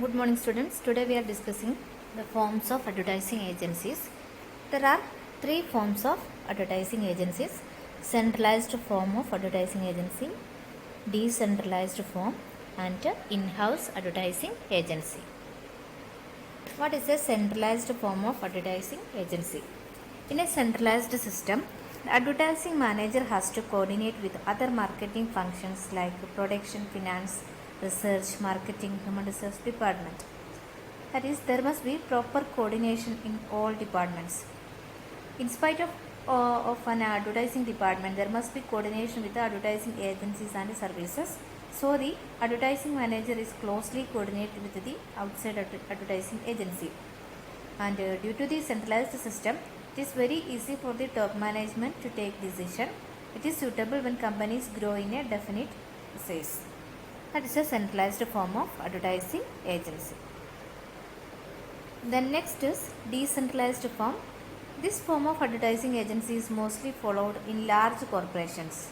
Good morning, students. Today we are discussing the forms of advertising agencies. There are three forms of advertising agencies: centralized form of advertising agency, decentralized form, and in-house advertising agency. What is a centralized form of advertising agency? In a centralized system, the advertising manager has to coordinate with other marketing functions like production, finance, research, marketing, human resource department. That is, there must be proper coordination in all departments. In spite of an advertising department, there must be coordination with the advertising agencies and services. So the advertising manager is closely coordinated with the outside advertising agency. And due to the centralized system, it is very easy for the top management to take decision. It is suitable when companies grow in a definite size. That is a centralized form of advertising agency. Then next is decentralized form. This form of advertising agency is mostly followed in large corporations,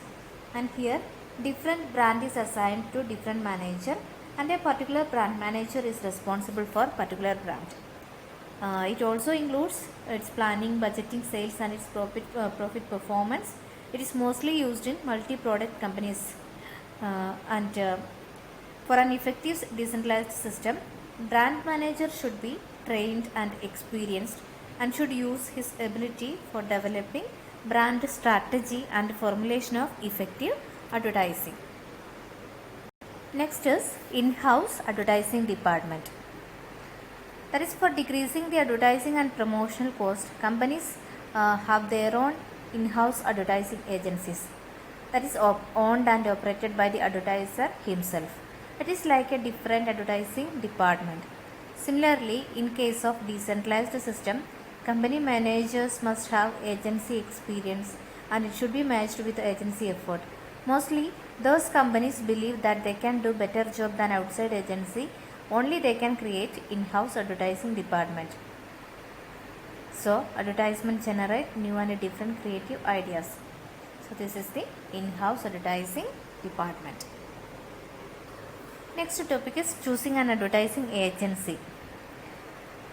and here different brand is assigned to different manager, and a particular brand manager is responsible for particular brand. It also includes its planning, budgeting, sales, and its profit performance. It is mostly used in multi-product companies, and for an effective decentralized system, brand manager should be trained and experienced and should use his ability for developing brand strategy and formulation of effective advertising. Next is in-house advertising department. That is, for decreasing the advertising and promotional cost, companies have their own in-house advertising agencies. That is owned and operated by the advertiser himself. It is like a different advertising department. Similarly, in case of decentralized system, company managers must have agency experience and it should be matched with agency effort. Mostly, those companies believe that they can do better job than outside agency, only they can create in-house advertising department. So, advertisement generate new and different creative ideas. So, this is the in-house advertising department. Next topic is choosing an advertising agency.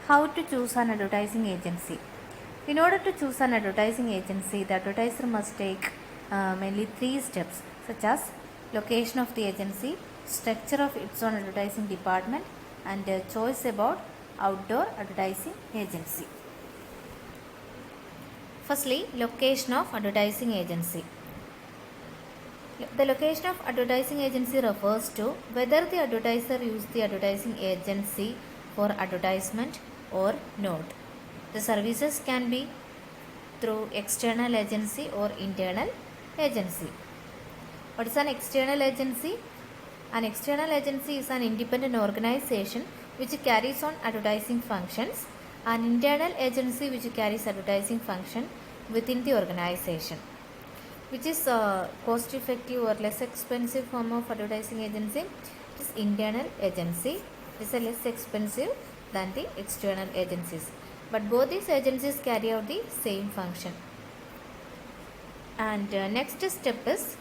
How to choose an advertising agency? In order to choose an advertising agency, the advertiser must take mainly three steps, such as location of the agency, structure of its own advertising department, and choice about outdoor advertising agency. Firstly, location of advertising agency. The location of advertising agency refers to whether the advertiser uses the advertising agency for advertisement or not. The services can be through external agency or internal agency. What is an external agency? An external agency is an independent organization which carries on advertising functions. An internal agency which carries advertising function within the organization. Which is a cost effective or less expensive form of advertising agency? It is internal agency. It is less expensive than the external agencies. But both these agencies carry out the same function. And next step is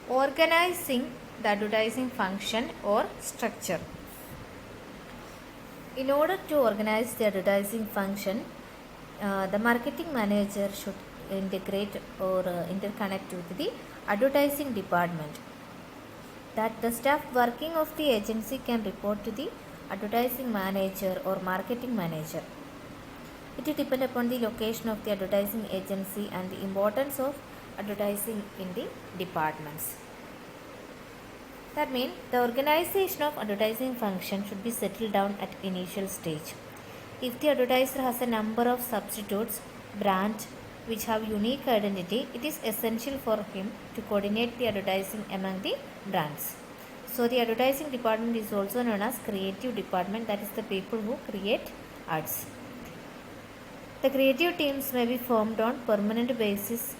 organizing the advertising function or structure. In order to organize the advertising function, the marketing manager should integrate or interconnect with the advertising department. That the staff working of the agency can report to the advertising manager or marketing manager. It will depend upon the location of the advertising agency and the importance of advertising in the departments. That means the organization of advertising function should be settled down at initial stage. If the advertiser has a number of substitutes, brands which have unique identity, it is essential for him to coordinate the advertising among the brands. So the advertising department is also known as creative department, that is the people who create ads. The creative teams may be formed on permanent basis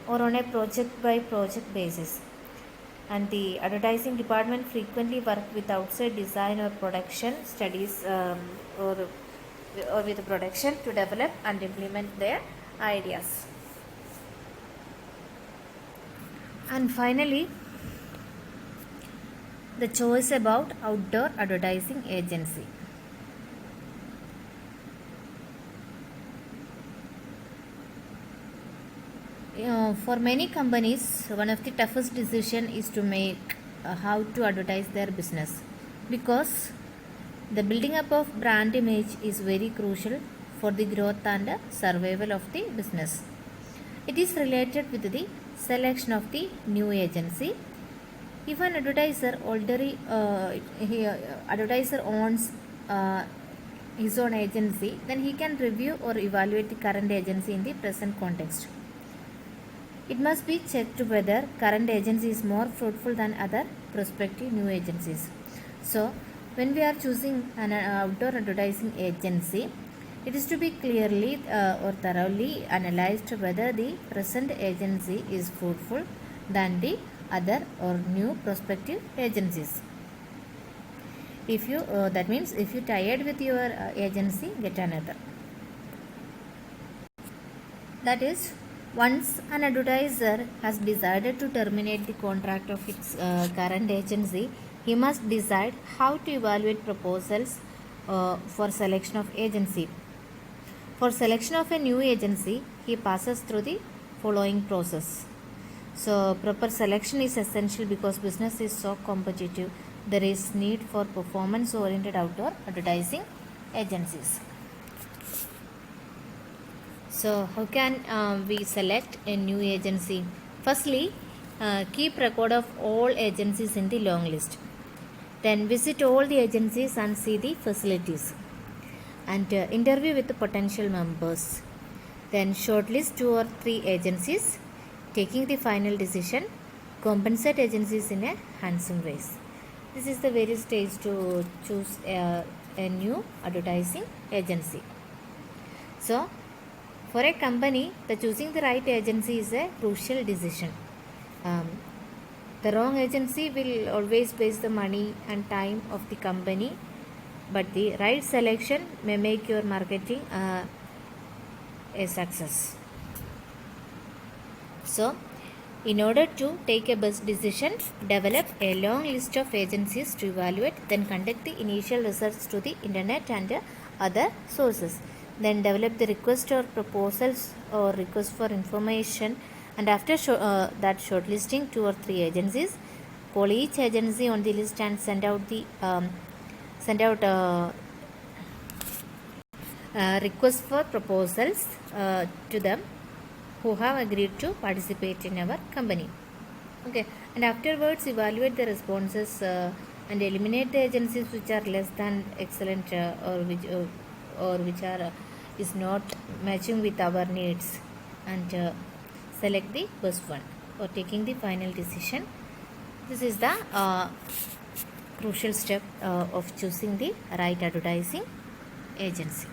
or on a project by project basis. And the advertising department frequently work with outside design or production studies or with production to develop and implement their ideas. And finally, The choice about outdoor advertising agency. For many companies, one of the toughest decision is to make how to advertise their business, because the building up of brand image is very crucial for the growth and survival of the business. It is related with the selection of the new agency. If an advertiser owns his own agency, then he can review or evaluate the current agency in the present context. It must be checked whether current agency is more fruitful than other prospective new agencies. So, when we are choosing an outdoor advertising agency, it is to be clearly or thoroughly analyzed whether the present agency is fruitful than the other or new prospective agencies. If you that means if you tired with your agency, get another. That is, once an advertiser has decided to terminate the contract of its current agency, he must decide how to evaluate proposals for selection of agency. For selection of a new agency, he passes through the following process. So, proper selection is essential because business is so competitive. There is need for performance-oriented outdoor advertising agencies. So, how can we select a new agency? Firstly, keep record of all agencies in the long list. Then visit all the agencies and see the facilities. And interview with the potential members. Then shortlist 2 or 3 agencies. Taking the final decision, compensate agencies in a handsome ways. This is the various stage to choose a new advertising agency. So, for a company, the choosing the right agency is a crucial decision. The wrong agency will always waste the money and time of the company, but the right selection may make your marketing a success. So, in order to take a best decision, develop a long list of agencies to evaluate, then conduct the initial research to the internet and other sources. Then develop the request or proposals or request for information, and after that shortlisting 2 or 3 agencies, call each agency on the list and send out request for proposals to them who have agreed to participate in our company. Okay, and afterwards evaluate the responses and eliminate the agencies which are less than excellent or which are is not matching with our needs, and select the best one or taking the final decision. This is the crucial step of choosing the right advertising agency.